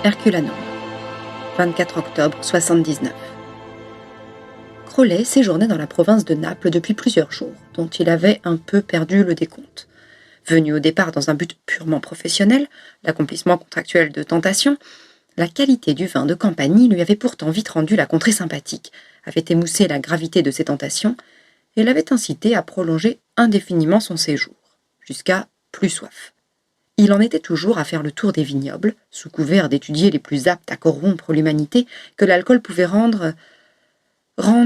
Herculanum, 24 octobre 79. Crowley séjournait dans la province de Naples depuis plusieurs jours, dont il avait un peu perdu le décompte. Venu au départ dans un but purement professionnel, l'accomplissement contractuel de tentations, la qualité du vin de Campanie lui avait pourtant vite rendu la contrée sympathique, avait émoussé la gravité de ses tentations et l'avait incité à prolonger indéfiniment son séjour, jusqu'à plus soif. Il en était toujours à faire le tour des vignobles, sous couvert d'étudier les plus aptes à corrompre l'humanité que l'alcool pouvait rendre à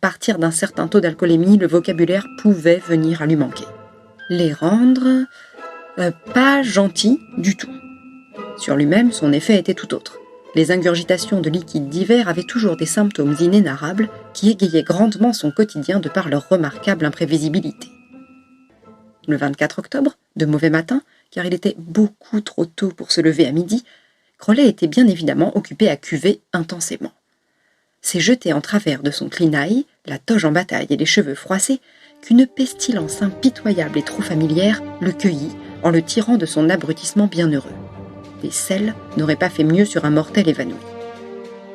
partir d'un certain taux d'alcoolémie, le vocabulaire pouvait venir à lui manquer. Les rendre pas gentils du tout. Sur lui-même, son effet était tout autre. Les ingurgitations de liquides divers avaient toujours des symptômes inénarrables qui égayaient grandement son quotidien de par leur remarquable imprévisibilité. Le 24 octobre, de mauvais matin, car il était beaucoup trop tôt pour se lever à midi, Crowley était bien évidemment occupé à cuver intensément. C'est jeté en travers de son clinaille, la toge en bataille et les cheveux froissés, qu'une pestilence impitoyable et trop familière le cueillit en le tirant de son abrutissement bienheureux. Les sels n'auraient pas fait mieux sur un mortel évanoui.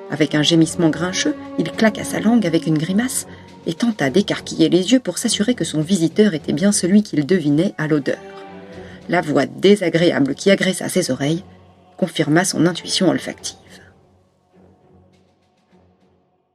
Avec un gémissement grincheux, il claqua sa langue avec une grimace et tenta d'écarquiller les yeux pour s'assurer que son visiteur était bien celui qu'il devinait à l'odeur. La voix désagréable qui agressa ses oreilles confirma son intuition olfactive.